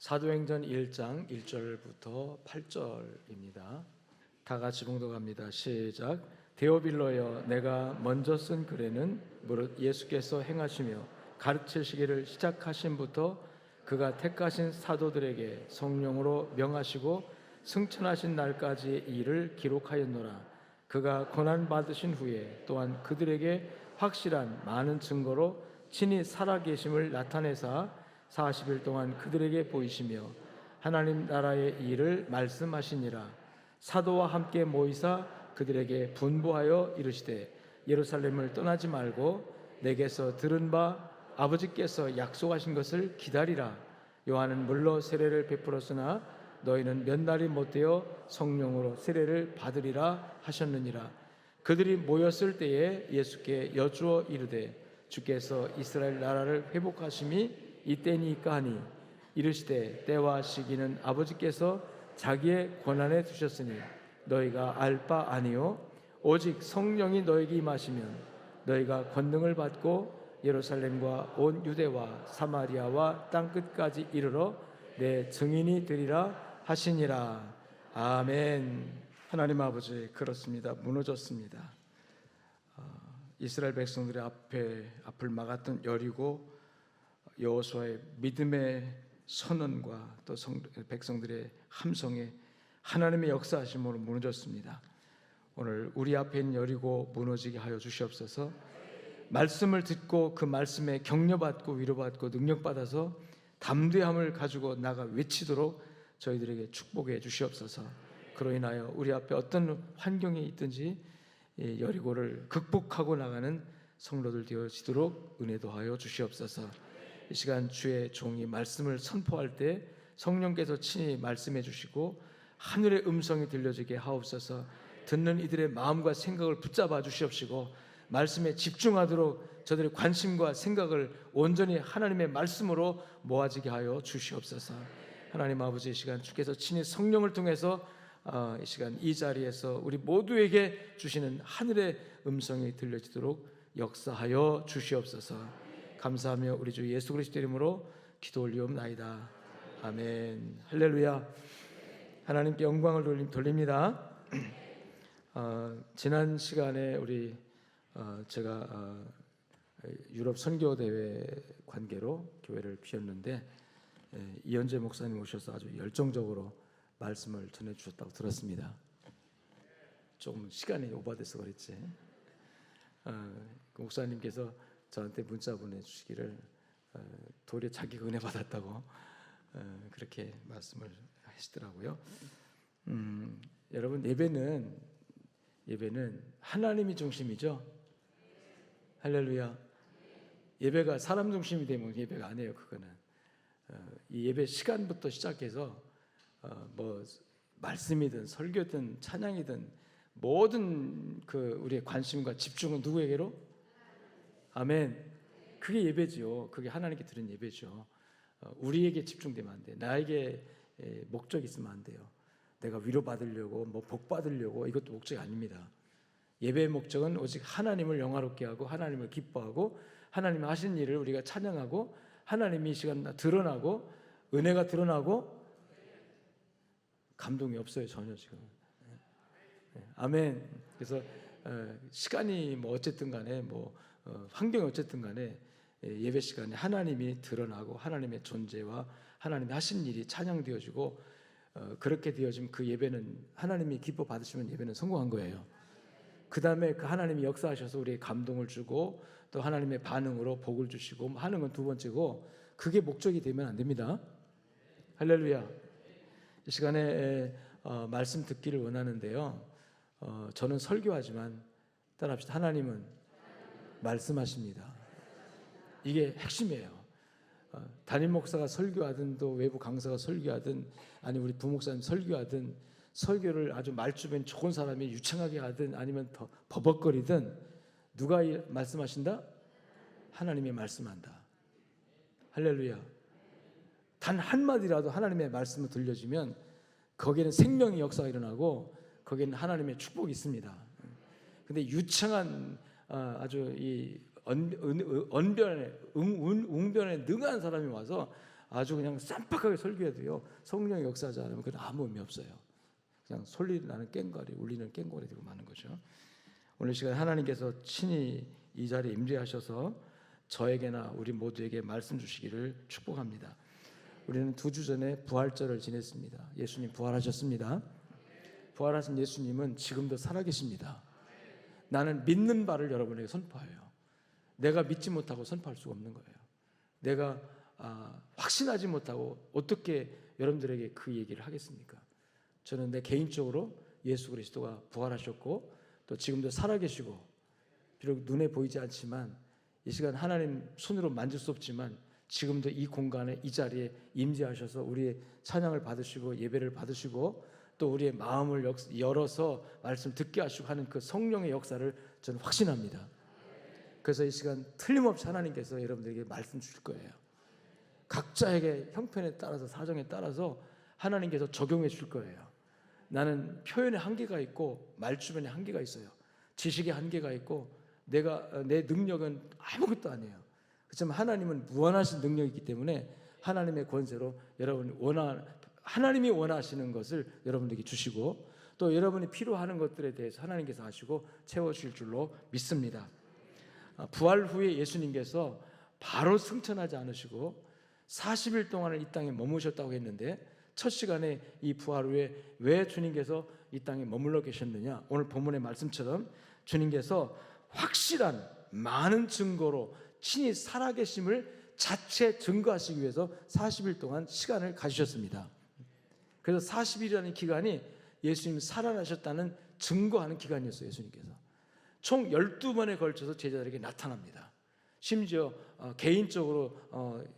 사도행전 1장 1절부터 8절입니다. 다 같이 봉독합니다. 시작. 데오빌로여, 내가 먼저 쓴 글에는 무릇 예수께서 행하시며 가르치시기를 시작하신부터 그가 택하신 사도들에게 성령으로 명하시고 승천하신 날까지의 일을 기록하였노라. 그가 고난받으신 후에 또한 그들에게 확실한 많은 증거로 친히 살아계심을 나타내사 40일 동안 그들에게 보이시며 하나님 나라의 일을 말씀하시니라. 사도와 함께 모이사 그들에게 분부하여 이르시되 예루살렘을 떠나지 말고 내게서 들은 바 아버지께서 약속하신 것을 기다리라. 요한은 물로 세례를 베풀었으나 너희는 몇 날이 못되어 성령으로 세례를 받으리라 하셨느니라. 그들이 모였을 때에 예수께 여쭈어 이르되 주께서 이스라엘 나라를 회복하심이 이때니까 하니 이르시되 때와 시기는 아버지께서 자기의 권한에 두셨으니 너희가 알 바 아니요 오직 성령이 너희에게 임하시면 너희가 권능을 받고 예루살렘과 온 유대와 사마리아와 땅끝까지 이르러 내 증인이 되리라 하시니라. 아멘. 하나님 아버지, 그렇습니다. 무너졌습니다. 이스라엘 백성들의 앞을 막았던 여리고 여호수아의 믿음의 선언과 또 백성들의 함성에 하나님의 역사하심으로 무너졌습니다. 오늘 우리 앞에 있는 여리고 무너지게 하여 주시옵소서. 말씀을 듣고 그 말씀에 격려받고 위로받고 능력받아서 담대함을 가지고 나가 외치도록 저희들에게 축복해 주시옵소서. 그로 인하여 우리 앞에 어떤 환경이 있든지 여리고를 극복하고 나가는 성도들 되어지도록 은혜도 하여 주시옵소서. 이 시간 주의 종이 말씀을 선포할 때 성령께서 친히 말씀해 주시고 하늘의 음성이 들려지게 하옵소서. 듣는 이들의 마음과 생각을 붙잡아 주시옵시고 말씀에 집중하도록 저들의 관심과 생각을 온전히 하나님의 말씀으로 모아지게 하여 주시옵소서. 하나님 아버지, 이 시간 주께서 친히 성령을 통해서 이 시간 이 자리에서 우리 모두에게 주시는 하늘의 음성이 들려지도록 역사하여 주시옵소서. 감사하며 우리 주 예수 그리스도 이름으로 기도 올리옵나이다. 아멘. 할렐루야. 하나님께 영광을 돌립니다. 지난 시간에 제가 유럽 선교 대회 관계로 교회를 비웠는데 이현재 목사님 오셔서 아주 열정적으로 말씀을 전해주셨다고 들었습니다. 좀 시간이 오버돼서 그랬지. 그 목사님께서 저한테 문자 보내주시기를 도리어 자기가 은혜 받았다고 그렇게 말씀을 하시더라고요. 여러분, 예배는 하나님이 중심이죠. 할렐루야. 예배가 사람 중심이 되면 예배가 아니에요. 그거는 이 예배 시간부터 시작해서 뭐 말씀이든 설교든 찬양이든 모든 그 우리의 관심과 집중은 누구에게로? 아멘. 그게 예배죠. 그게 하나님께 드린 예배죠. 우리에게 집중되면 안 돼. 나에게 목적이 있으면 안 돼요. 내가 위로받으려고 뭐 복 받으려고 이것도 목적이 아닙니다. 예배의 목적은 오직 하나님을 영화롭게 하고 하나님을 기뻐하고 하나님이 하신 일을 우리가 찬양하고 하나님이 이 시간 드러나고 은혜가 드러나고 감동이 없어요. 전혀 지금. 아멘. 그래서 시간이 뭐 어쨌든 간에 환경이 어쨌든 간에 예배 시간에 하나님이 드러나고 하나님의 존재와 하나님이 하신 일이 찬양되어지고 그렇게 되어지면 그 예배는 하나님이 기뻐 받으시면 예배는 성공한 거예요. 그 다음에 그 하나님이 역사하셔서 우리의 감동을 주고 또 하나님의 반응으로 복을 주시고 하는 건 두 번째고 그게 목적이 되면 안 됩니다. 할렐루야. 이 시간에 말씀 듣기를 원하는데요. 저는 설교하지만 따라합시다. 하나님은 말씀하십니다. 이게 핵심이에요. 담임 목사가 설교하든 또 외부 강사가 설교하든 아니 우리 부목사님 설교하든 설교를 아주 말주변 좋은 사람이 유창하게 하든 아니면 더 버벅거리든 누가 말씀하신다? 하나님이 말씀한다. 할렐루야. 단 한마디라도 하나님의 말씀을 들려주면 거기에는 생명의 역사가 일어나고 거기에는 하나님의 축복이 있습니다. 근데 유창한 아주 이 웅변에 능한 사람이 와서 아주 그냥 쌈박하게 설교해도요 성령의 역사하지 않으면 그건 아무 의미 없어요. 그냥 소리 나는 꽹과리, 울리는 꽹과리 되고 마는 거죠. 오늘 시간에 하나님께서 친히 이 자리에 임재하셔서 저에게나 우리 모두에게 말씀 주시기를 축복합니다. 우리는 2주 전에 부활절을 지냈습니다. 예수님 부활하셨습니다. 부활하신 예수님은 지금도 살아계십니다. 나는 믿는 바를 여러분에게 선포해요. 내가 믿지 못하고 선포할 수가 없는 거예요. 내가 확신하지 못하고 어떻게 여러분들에게 그 얘기를 하겠습니까? 저는 내 개인적으로 예수 그리스도가 부활하셨고 또 지금도 살아계시고, 비록 눈에 보이지 않지만 이 시간 하나님 손으로 만질 수 없지만 지금도 이 공간에 이 자리에 임재하셔서 우리의 찬양을 받으시고 예배를 받으시고 또 우리의 마음을 열어서 말씀 듣게 하시고 하는 그 성령의 역사를 저는 확신합니다. 그래서 이 시간 틀림없이 하나님께서 여러분들에게 말씀 주실 거예요. 각자에게 형편에 따라서 사정에 따라서 하나님께서 적용해 줄 거예요. 나는 표현의 한계가 있고 말주변의 한계가 있어요. 지식의 한계가 있고 내 능력은 아무것도 아니에요. 그렇지만 하나님은 무한하신 능력이 있기 때문에 하나님의 권세로 하나님이 원하시는 것을 여러분들에게 주시고 또 여러분이 필요하는 것들에 대해서 하나님께서 하시고 채워주실 줄로 믿습니다. 부활 후에 예수님께서 바로 승천하지 않으시고 40일 동안을 이 땅에 머무셨다고 했는데 첫 시간에 이 부활 후에 왜 주님께서 이 땅에 머물러 계셨느냐? 오늘 본문의 말씀처럼 주님께서 확실한 많은 증거로 친히 살아계심을 자체 증거하시기 위해서 40일 동안 시간을 가지셨습니다. 그래서 40일이라는 기간이 예수님 살아나셨다는 증거하는 기간이었어요. 예수님께서 총 12번에 걸쳐서 제자들에게 나타납니다. 심지어 개인적으로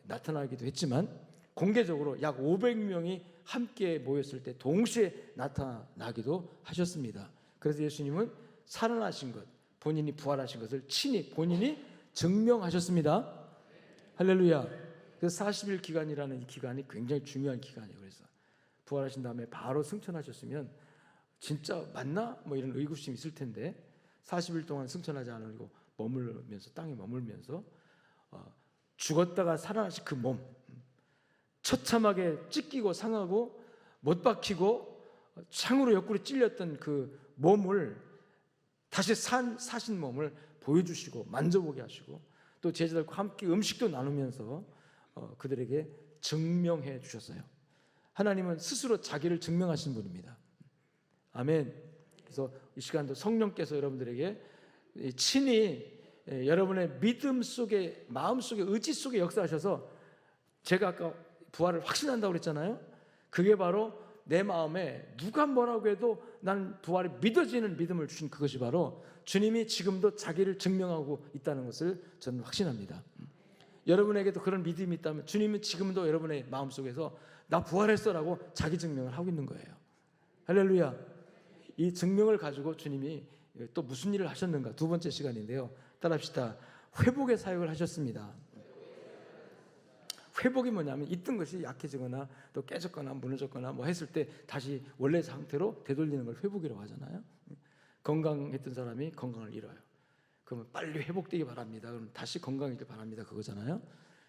나타나기도 했지만 공개적으로 약 500명이 함께 모였을 때 동시에 나타나기도 하셨습니다. 그래서 예수님은 살아나신 것, 본인이 부활하신 것을 친히 본인이 증명하셨습니다. 할렐루야. 그래서 40일 기간이라는 이 기간이 굉장히 중요한 기간이에요. 그래서 부활하신 다음에 바로 승천하셨으면 진짜 맞나? 뭐 이런 의구심이 있을 텐데 40일 동안 승천하지 않으고 머물면서 땅에 머물면서 죽었다가 살아나신 그 몸, 처참하게 찢기고 상하고 못 박히고 창으로 옆구리 찔렸던 그 몸을 다시 사신 몸을 보여주시고 만져보게 하시고 또 제자들과 함께 음식도 나누면서 그들에게 증명해 주셨어요. 하나님은 스스로 자기를 증명하신 분입니다. 아멘. 그래서 이 시간도 성령께서 여러분들에게 친히 여러분의 믿음 속에, 마음 속에, 의지 속에 역사하셔서 제가 아까 부활을 확신한다고 그랬잖아요. 그게 바로 내 마음에 누가 뭐라고 해도 난 부활이 믿어지는 믿음을 주신 그것이 바로 주님이 지금도 자기를 증명하고 있다는 것을 저는 확신합니다. 여러분에게도 그런 믿음이 있다면 주님은 지금도 여러분의 마음속에서 나 부활했어라고 자기 증명을 하고 있는 거예요. 할렐루야. 이 증명을 가지고 주님이 또 무슨 일을 하셨는가? 두 번째 시간인데요. 따라합시다. 회복의 사역을 하셨습니다. 회복이 뭐냐면 있던 것이 약해지거나 또 깨졌거나 무너졌거나 뭐 했을 때 다시 원래 상태로 되돌리는 걸 회복이라고 하잖아요. 건강했던 사람이 건강을 잃어요. 그러면 빨리 회복되기 바랍니다. 그럼 다시 건강해지기 바랍니다. 그거잖아요.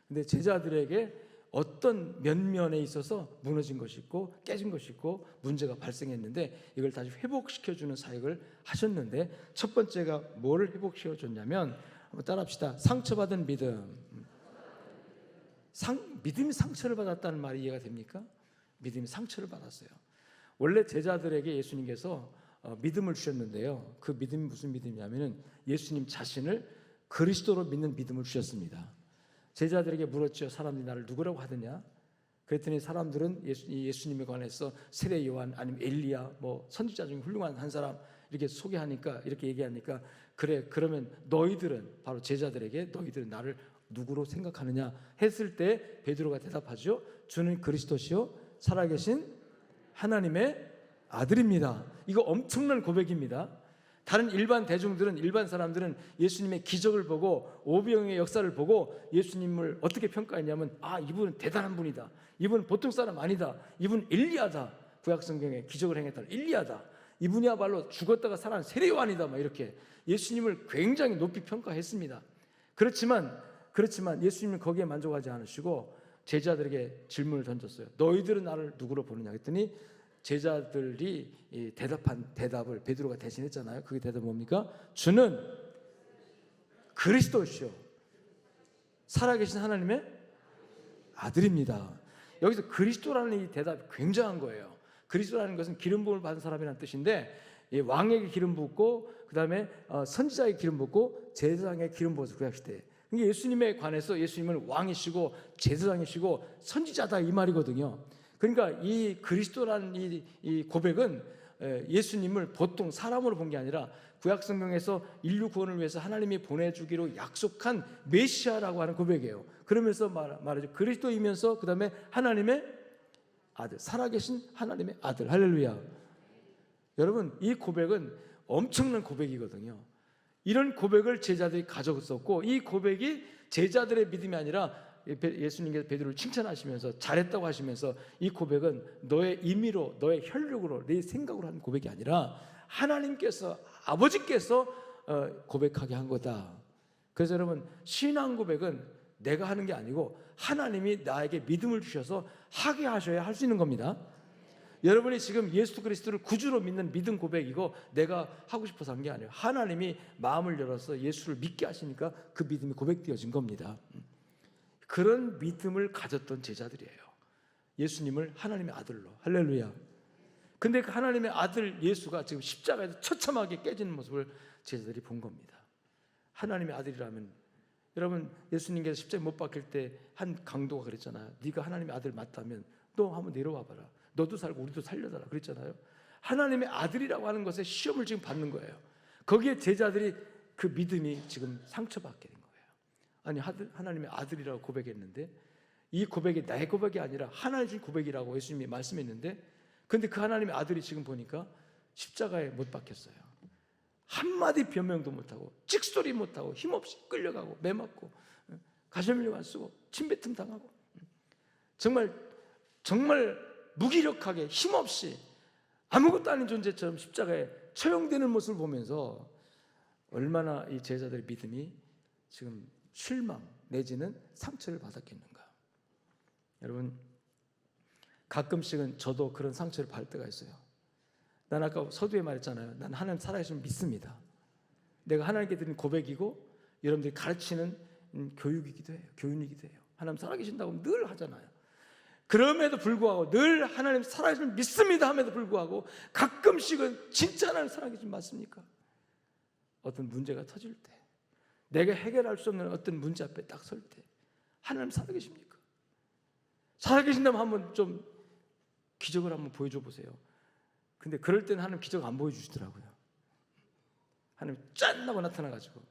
근데 제자들에게 어떤 면면에 있어서 무너진 것이 있고 깨진 것이 있고 문제가 발생했는데 이걸 다시 회복시켜주는 사역을 하셨는데 첫 번째가 뭐를 회복시켜줬냐면 한번 따라합시다. 상처받은 믿음. 믿음이 상처를 받았다는 말이 이해가 됩니까? 믿음이 상처를 받았어요. 원래 제자들에게 예수님께서 믿음을 주셨는데요. 그 믿음이 무슨 믿음이냐면 예수님 자신을 그리스도로 믿는 믿음을 주셨습니다. 제자들에게 물었죠. 사람들이 나를 누구라고 하느냐? 그랬더니 사람들은 예수님에 관해서 세례 요한 아니면 엘리야 뭐 선지자 중에 훌륭한 한 사람 이렇게 소개하니까 이렇게 얘기하니까 그래 그러면 너희들은 바로 제자들에게 너희들은 나를 누구로 생각하느냐 했을 때 베드로가 대답하죠. 주는 그리스도시요 살아계신 하나님의 아들입니다. 이거 엄청난 고백입니다. 다른 일반 대중들은 일반 사람들은 예수님의 기적을 보고 오병의 역사를 보고 예수님을 어떻게 평가했냐면 이분은 대단한 분이다. 이분은 보통 사람 아니다. 이분은 엘리야다. 구약성경에 기적을 행했다는 엘리야다. 이분이야말로 죽었다가 살아난 세례 요한이다. 막 이렇게 예수님을 굉장히 높이 평가했습니다. 그렇지만 예수님은 거기에 만족하지 않으시고 제자들에게 질문을 던졌어요. 너희들은 나를 누구로 보느냐 했더니 제자들이 대답한 대답을 베드로가 대신했잖아요. 그게 대답 뭡니까? 주는 그리스도시요 살아계신 하나님의 아들입니다. 여기서 그리스도라는 이 대답이 굉장한 거예요. 그리스도라는 것은 기름 부음을 받은 사람이라는 뜻인데 왕에게 기름 붓고 그 다음에 선지자에게 기름 붓고 제사장에게 기름 부어서 구약시대에 그러니까 예수님에 관해서 예수님은 왕이시고 제사장이시고 선지자다 이 말이거든요. 그러니까 이 그리스도라는 이 고백은 예수님을 보통 사람으로 본 게 아니라 구약성경에서 인류 구원을 위해서 하나님이 보내주기로 약속한 메시아라고 하는 고백이에요. 그러면서 말하죠. 그리스도이면서 그 다음에 하나님의 아들, 살아계신 하나님의 아들. 할렐루야. 여러분 이 고백은 엄청난 고백이거든요. 이런 고백을 제자들이 가졌었고 이 고백이 제자들의 믿음이 아니라 예수님께서 베드로를 칭찬하시면서 잘했다고 하시면서 이 고백은 너의 임의로 너의 혈육으로 내 생각으로 하는 고백이 아니라 하나님께서 아버지께서 고백하게 한 거다. 그래서 여러분 신앙 고백은 내가 하는 게 아니고 하나님이 나에게 믿음을 주셔서 하게 하셔야 할 수 있는 겁니다. 여러분이 지금 예수 그리스도를 구주로 믿는 믿음 고백이고 내가 하고 싶어서 한 게 아니에요. 하나님이 마음을 열어서 예수를 믿게 하시니까 그 믿음이 고백되어진 겁니다. 그런 믿음을 가졌던 제자들이에요. 예수님을 하나님의 아들로. 할렐루야. 근데 그 하나님의 아들 예수가 지금 십자가에서 처참하게 깨지는 모습을 제자들이 본 겁니다. 하나님의 아들이라면 여러분 예수님께서 십자가에 못 박힐 때 한 강도가 그랬잖아요. 네가 하나님의 아들 맞다면 너 한번 내려와 봐라. 너도 살고 우리도 살려달라 그랬잖아요. 하나님의 아들이라고 하는 것에 시험을 지금 받는 거예요. 거기에 제자들이 그 믿음이 지금 상처받게 된 거예요. 아니 하나님의 아들이라고 고백했는데 이 고백이 나의 고백이 아니라 하나님의 고백이라고 예수님이 말씀했는데 근데 그 하나님의 아들이 지금 보니까 십자가에 못 박혔어요. 한마디 변명도 못하고 찍소리 못하고 힘없이 끌려가고 매맞고 가시면류 안 쓰고 침뱉음 당하고 정말 무기력하게 힘없이 아무것도 아닌 존재처럼 십자가에 처형되는 모습을 보면서 얼마나 이 제자들의 믿음이 지금 실망 내지는 상처를 받았겠는가. 여러분 가끔씩은 저도 그런 상처를 받을 때가 있어요. 난 아까 서두에 말했잖아요. 난 하나님 살아계시면 믿습니다. 내가 하나님께 드린 고백이고 여러분들이 가르치는 교육이기도 해요. 교훈이기도 해요. 하나님 살아계신다고 늘 하잖아요. 그럼에도 불구하고 늘 하나님 살아계시면 믿습니다 함에도 불구하고 가끔씩은 진짜 하나님 살아계시면 맞습니까? 어떤 문제가 터질 때 내가 해결할 수 없는 어떤 문제 앞에 딱 설 때 하나님 살아계십니까? 살아계신다면 한번 좀 기적을 한번 보여줘 보세요. 근데 그럴 때는 하나님 기적 안 보여주시더라고요. 하나님 짠 하고 나타나가지고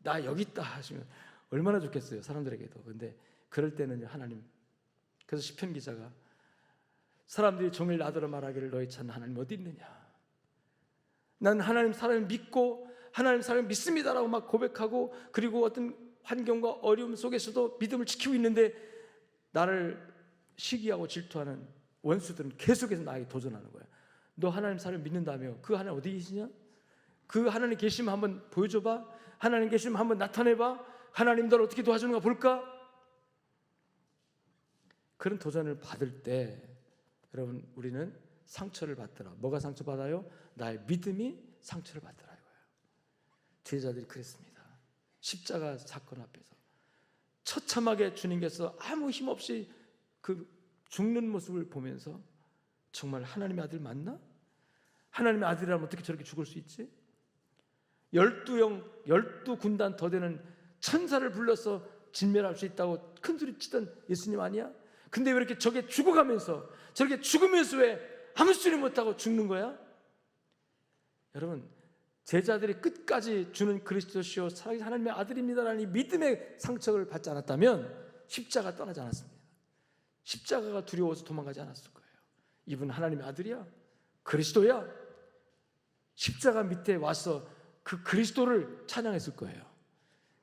나 여기 있다 하시면 얼마나 좋겠어요 사람들에게도. 근데 그럴 때는 하나님 그래서 시편 기자가 사람들이 종일 나더러 말하기를 너희 찾는 하나님 어디 있느냐. 난 하나님 사람을 믿고 하나님 사람을 믿습니다라고 막 고백하고 그리고 어떤 환경과 어려움 속에서도 믿음을 지키고 있는데 나를 시기하고 질투하는 원수들은 계속해서 나에게 도전하는 거야. 너 하나님 사람을 믿는다며 그 하나님 어디 계시냐? 그 하나님 계시면 한번 보여줘봐. 하나님 계시면 한번 나타내봐. 하나님 너를 어떻게 도와주는가 볼까? 그런 도전을 받을 때 여러분 우리는 상처를 받더라. 뭐가 상처받아요? 나의 믿음이 상처를 받더라 이거예요. 제자들이 그랬습니다. 십자가 사건 앞에서 처참하게 주님께서 아무 힘없이 그 죽는 모습을 보면서 정말 하나님의 아들 맞나? 하나님의 아들이라면 어떻게 저렇게 죽을 수 있지? 12군단 더 되는 천사를 불러서 진멸할 수 있다고 큰 소리 치던 예수님 아니야? 근데 왜 이렇게 저게 죽어가면서 저렇게 죽으면서 왜 아무 소리 못하고 죽는 거야? 여러분 제자들이 끝까지 주는 그리스도시요 살아계신 하나님의 아들입니다라는 이 믿음의 상처를 받지 않았다면 십자가 떠나지 않았습니다. 십자가가 두려워서 도망가지 않았을 거예요. 이분 하나님의 아들이야? 그리스도야? 십자가 밑에 와서 그 그리스도를 찬양했을 거예요.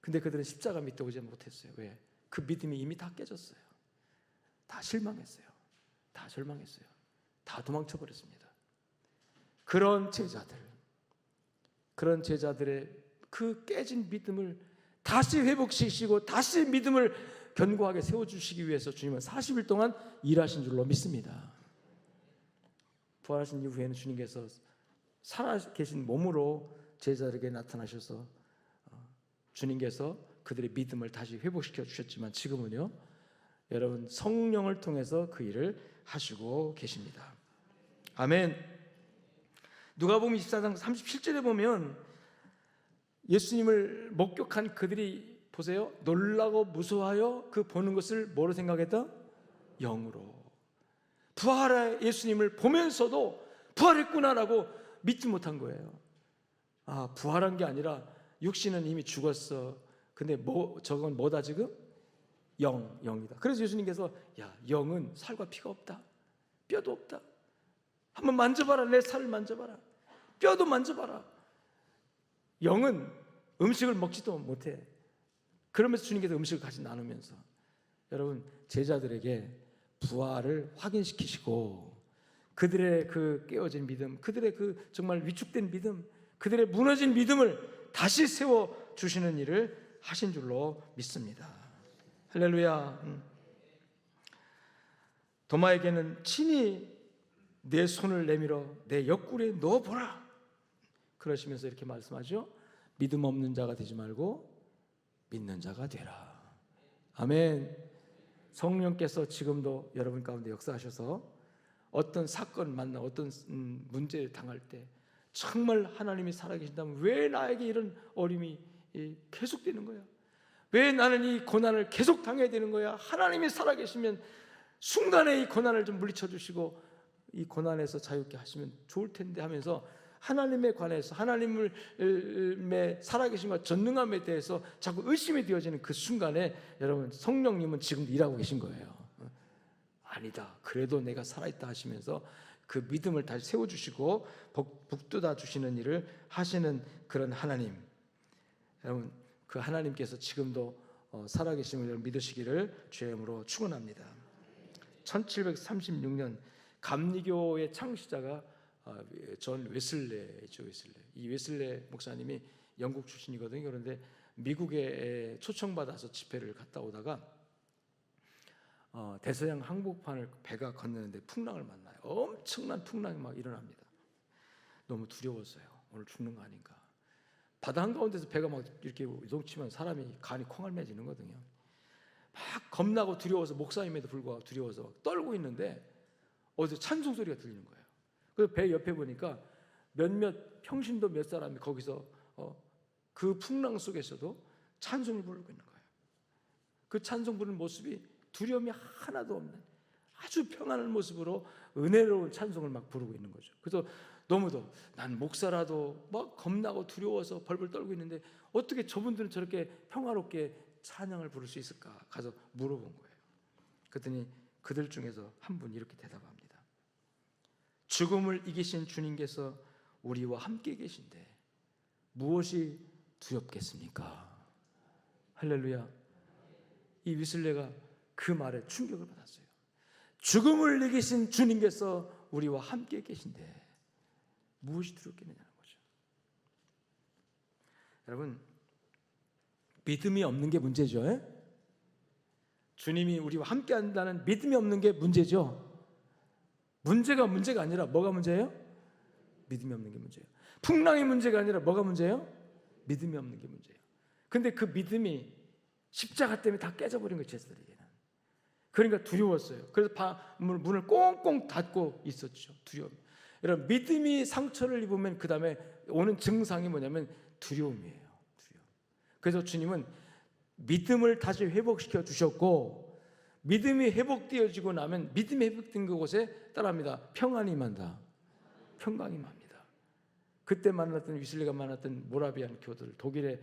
근데 그들은 십자가 밑에 오지 못했어요. 왜? 그 믿음이 이미 다 깨졌어요. 다 실망했어요. 다 절망했어요. 다 도망쳐 버렸습니다. 그런 제자들의 그 깨진 믿음을 다시 회복시키시고 다시 믿음을 견고하게 세워주시기 위해서 주님은 40일 동안 일하신 줄로 믿습니다. 부활하신 이후에는 주님께서 살아계신 몸으로 제자들에게 나타나셔서 주님께서 그들의 믿음을 다시 회복시켜 주셨지만 지금은요, 여러분 성령을 통해서 그 일을 하시고 계십니다. 아멘. 누가복음 24장 37절에 보면 예수님을 목격한 그들이 보세요, 놀라고 무서워하여 그 보는 것을 뭐로 생각했다? 영으로. 부활의 예수님을 보면서도 부활했구나라고 믿지 못한 거예요. 아, 부활한 게 아니라 육신은 이미 죽었어. 근데 저건 뭐다 지금? 영이다. 그래서 예수님께서 야, 영은 살과 피가 없다. 뼈도 없다. 한번 만져봐라. 내 살을 만져봐라. 뼈도 만져봐라. 영은 음식을 먹지도 못해. 그러면서 주님께서 음식을 같이 나누면서 여러분 제자들에게 부활을 확인시키시고 그들의 그 깨어진 믿음, 그들의 그 정말 위축된 믿음, 그들의 무너진 믿음을 다시 세워 주시는 일을 하신 줄로 믿습니다. 할렐루야. 도마에게는 친히 내 손을 내밀어 내 옆구리에 넣어보라 그러시면서 이렇게 말씀하죠. 믿음 없는 자가 되지 말고 믿는 자가 되라. 아멘. 성령께서 지금도 여러분 가운데 역사하셔서 어떤 사건 만나 어떤 문제를 당할 때 정말 하나님이 살아계신다면 왜 나에게 이런 어려움이 계속되는 거야? 왜 나는 이 고난을 계속 당해야 되는 거야? 하나님이 살아계시면 순간에 이 고난을 좀 물리쳐 주시고 이 고난에서 자유롭게 하시면 좋을 텐데 하면서 하나님에 관해서 하나님의 살아계심과 전능함에 대해서 자꾸 의심이 되어지는 그 순간에 여러분 성령님은 지금도 일하고 계신 거예요. 아니다, 그래도 내가 살아있다 하시면서 그 믿음을 다시 세워주시고 북돋아 주시는 일을 하시는 그런 하나님, 여러분 그 하나님께서 지금도 살아계심을 믿으시기를 주의 이름으로 축원합니다. 1736년 감리교의 창시자가 존 웨슬레죠. 이 웨슬레 목사님이 영국 출신이거든요. 그런데 미국에 초청받아서 집회를 갔다 오다가 대서양 항복판을 배가 건너는데 풍랑을 만나요. 엄청난 풍랑이 막 일어납니다. 너무 두려웠어요. 오늘 죽는 거 아닌가. 바다 한가운데서 배가 막 이렇게 요동치면 사람이 간이 콩알매지는 거거든요. 막 겁나고 두려워서 목사님에도 불구하고 두려워서 막 떨고 있는데 어디서 찬송 소리가 들리는 거예요. 그래서 배 옆에 보니까 몇몇 평신도 몇 사람이 거기서 그 풍랑 속에서도 찬송을 부르고 있는 거예요. 그 찬송 부르는 모습이 두려움이 하나도 없는 아주 평안한 모습으로 은혜로운 찬송을 막 부르고 있는 거죠. 그래서 너무도 난 목사라도 막 겁나고 두려워서 벌벌 떨고 있는데 어떻게 저분들은 저렇게 평화롭게 찬양을 부를 수 있을까? 가서 물어본 거예요. 그랬더니 그들 중에서 한 분이 이렇게 대답합니다. 죽음을 이기신 주님께서 우리와 함께 계신데 무엇이 두렵겠습니까? 할렐루야. 이 위슬레가 그 말에 충격을 받았어요. 죽음을 이기신 주님께서 우리와 함께 계신데 무엇이 두렵겠느냐는 거죠. 여러분, 믿음이 없는 게 문제죠. 에? 주님이 우리와 함께 한다는 믿음이 없는 게 문제죠. 문제가 아니라 뭐가 문제예요? 믿음이 없는 게 문제예요. 풍랑이 문제가 아니라 뭐가 문제예요? 믿음이 없는 게 문제예요. 근데 그 믿음이 십자가 때문에 다 깨져버린 거예요. 제자들에게는. 그러니까 두려웠어요. 그래서 문을 꽁꽁 닫고 있었죠. 두려움. 여러분, 믿음이 상처를 입으면 그 다음에 오는 증상이 뭐냐면 두려움이에요. 두려움. 그래서 주님은 믿음을 다시 회복시켜 주셨고, 믿음이 회복되어지고 나면 믿음이 회복된 그곳에 따라합니다. 평안이 임한다. 평강이 임합니다. 그때 만났던 위슬레가 만났던 모라비안 교들, 독일의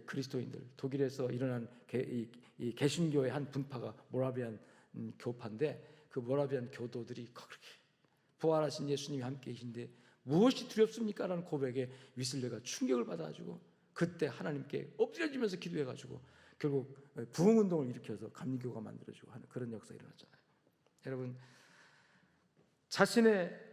그리스도인들, 독일에서 일어난 이 개신교의 한 분파가 모라비안 교파인데 그 모라비안 교도들이 그렇게 부활하신 예수님이 함께 계신데 무엇이 두렵습니까? 라는 고백에 위슬레가 충격을 받아가지고 그때 하나님께 엎드려지면서 기도해가지고 결국 부흥운동을 일으켜서 감리교가 만들어지고 하는 그런 역사가 일어났잖아요. 여러분, 자신의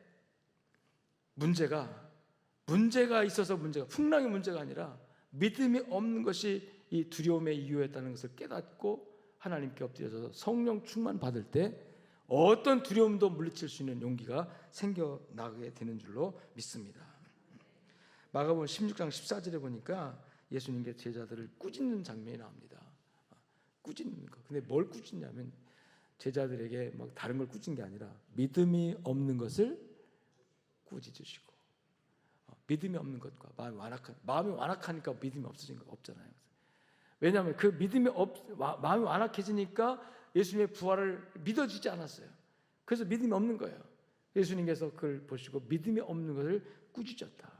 문제가 있어서 문제가 풍랑의 문제가 아니라 믿음이 없는 것이 이 두려움의 이유였다는 것을 깨닫고 하나님께 엎드려서 성령 충만 받을 때 어떤 두려움도 물리칠 수 있는 용기가 생겨나게 되는 줄로 믿습니다. 마가복음 16장 14절에 보니까 예수님께 제자들을 꾸짖는 장면이 나옵니다. 꾸짖는 거. 근데 뭘 꾸짖냐면 제자들에게 막 다른 걸 꾸짖는 게 아니라 믿음이 없는 것을 꾸짖으시고, 믿음이 없는 것과 마음이 완악하니까 믿음이 없어진 거 없잖아요. 왜냐하면 그 마음이 완악해지니까 예수님의 부활을 믿어지지 않았어요. 그래서 믿음이 없는 거예요. 예수님께서 그걸 보시고 믿음이 없는 것을 꾸짖었다.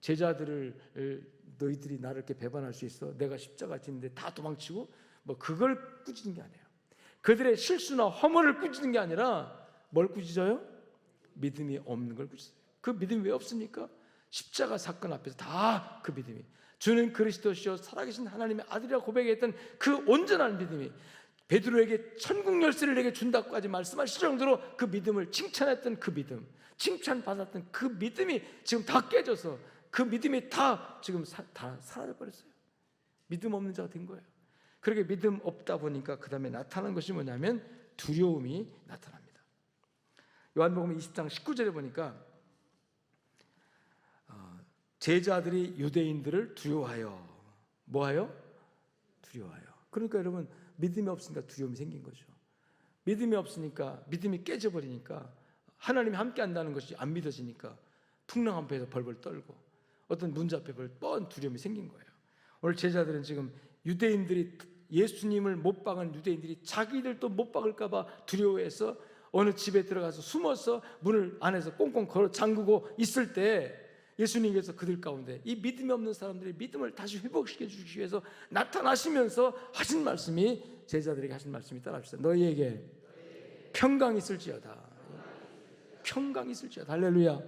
제자들을 너희들이 나를 이렇게 배반할 수 있어? 내가 십자가 지는데 다 도망치고 뭐 그걸 꾸짖는 게 아니에요. 그들의 실수나 허물을 꾸짖는 게 아니라 뭘 꾸짖어요? 믿음이 없는 걸 꾸짖어요. 그 믿음이 왜 없습니까? 십자가 사건 앞에서 다 그 믿음이, 주는 그리스도시요 살아계신 하나님의 아들이라 고백했던 그 온전한 믿음이, 베드로에게 천국 열쇠를 내게 준다고까지 말씀하실 정도로 그 믿음을 칭찬했던 그 믿음, 칭찬받았던 그 믿음이 지금 다 깨져서 그 믿음이 다 지금 다 사라져버렸어요. 믿음 없는 자가 된 거예요. 그렇게 믿음 없다 보니까 그 다음에 나타난 것이 뭐냐면 두려움이 나타납니다. 요한복음 20장 19절에 보니까 제자들이 유대인들을 두려워하여, 뭐하여? 두려워하여. 그러니까 여러분, 믿음이 없으니까 두려움이 생긴 거죠. 믿음이 없으니까, 믿음이 깨져버리니까, 하나님이 함께 한다는 것이 안 믿어지니까 풍랑 앞에서 벌벌 떨고 어떤 문제 앞에 뻔 두려움이 생긴 거예요. 오늘 제자들은 지금 유대인들이, 예수님을 못 박은 유대인들이 자기들도 못 박을까 봐 두려워해서 어느 집에 들어가서 숨어서 문을 안에서 꽁꽁 걸어 잠그고 있을 때 예수님께서 그들 가운데 이 믿음이 없는 사람들의 믿음을 다시 회복시켜 주시기 위해서 나타나시면서 하신 말씀이, 제자들에게 하신 말씀이 따라합시다. 너희에게 평강이 있을지어다. 평강이 있을지어다. 할렐루야.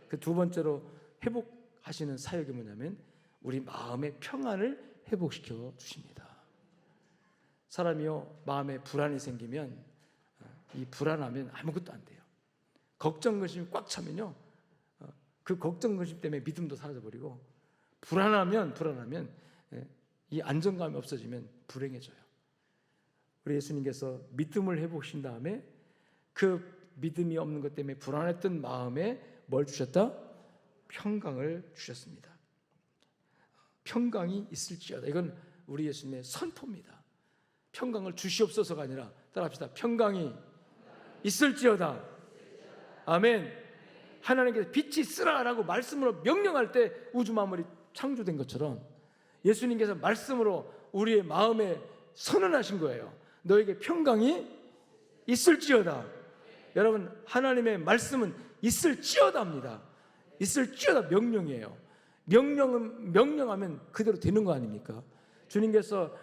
그 두 번째로 회복하시는 사역이 뭐냐면 우리 마음의 평안을 회복시켜 주십니다. 사람이요, 마음에 불안이 생기면, 이 불안하면 아무것도 안 돼요. 걱정 근심이 꽉 차면요, 그 걱정 근심 때문에 믿음도 사라져버리고, 불안하면 이 안정감이 없어지면 불행해져요. 우리 예수님께서 믿음을 회복하신 다음에 그 믿음이 없는 것 때문에 불안했던 마음에 뭘 주셨다? 평강을 주셨습니다. 평강이 있을지어다. 이건 우리 예수님의 선포입니다. 평강을 주시옵소서가 아니라, 따라합시다. 평강이 있을지어다. 아멘. 하나님께서 빛이 쓰라라고 말씀으로 명령할 때 우주 만물이 창조된 것처럼 예수님께서 말씀으로 우리의 마음에 선언하신 거예요. 너에게 평강이 있을지어다. 여러분, 하나님의 말씀은 있을지어다입니다. 있을지어다 명령이에요. 명령하면 그대로 되는 거 아닙니까? 주님께서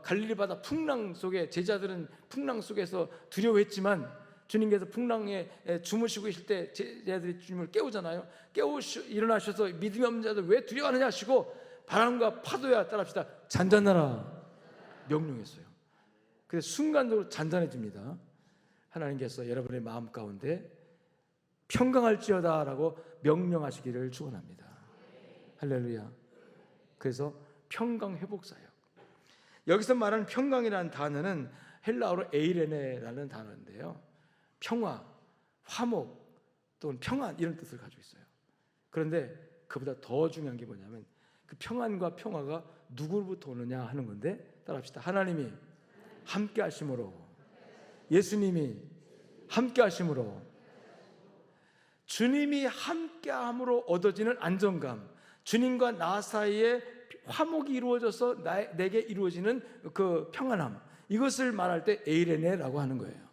갈릴리 바다 풍랑 속에, 제자들은 풍랑 속에서 두려워했지만 주님께서 풍랑에 주무시고 계실 때 제자들이 주님을 깨우잖아요. 일어나셔서 믿음이 없는 자들 왜 두려워하느냐 하시고 바람과 파도야, 따라합시다. 잔잔하라 명령했어요. 그래서 순간적으로 잔잔해집니다. 하나님께서 여러분의 마음 가운데 평강할지어다 라고 명령하시기를 축원합니다. 할렐루야. 그래서 평강 회복 사역. 여기서 말하는 평강이라는 단어는 헬라어로 에이레네라는 단어인데요, 평화, 화목 또는 평안 이런 뜻을 가지고 있어요. 그런데 그보다 더 중요한 게 뭐냐면 그 평안과 평화가 누구로부터 오느냐 하는 건데, 따라합시다. 하나님이 함께 하심으로, 예수님이 함께 하심으로, 주님이 함께 함으로 얻어지는 안정감, 주님과 나 사이에 화목이 이루어져서 내게 이루어지는 그 평안함, 이것을 말할 때 에이레네라고 하는 거예요.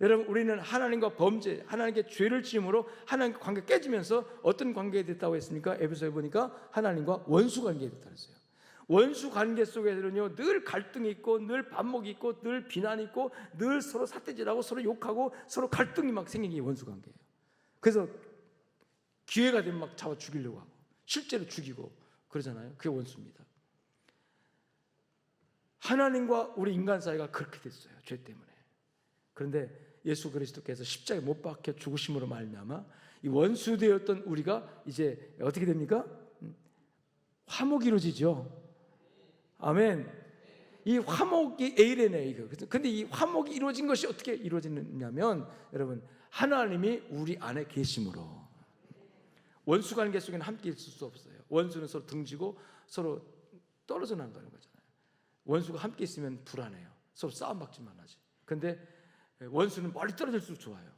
여러분, 우리는 하나님과 범죄, 하나님께 죄를 지음으로 하나님과 관계가 깨지면서 어떤 관계에 됐다고 했습니까? 에베소에 보니까 하나님과 원수 관계에 됐다고 했어요. 원수 관계 속에서는요, 늘 갈등이 있고, 늘 반목이 있고, 늘 비난이 있고, 늘 서로 삿대질하고, 서로 욕하고, 서로 갈등이 막 생기는 게 원수 관계예요. 그래서 기회가 되면 막 잡아 죽이려고 하고, 실제로 죽이고 그러잖아요. 그게 원수입니다. 하나님과 우리 인간 사이가 그렇게 됐어요, 죄 때문에. 그런데 예수 그리스도께서 십자가에 못 박혀 죽으심으로 말미암아 이 원수되었던 우리가 이제 어떻게 됩니까? 화목이 이루어지죠. 아멘. 이 화목이 에이레네 이거. 근데 이 화목이 이루어진 것이 어떻게 이루어지느냐면 여러분 하나님이 우리 안에 계심으로. 원수 관계 속에는 함께 있을 수 없어요. 원수는 서로 등지고 서로 떨어져 나가는 거잖아요. 원수가 함께 있으면 불안해요. 서로 싸움 받지만 하지. 근데 원수는 멀리 떨어질수록 좋아요.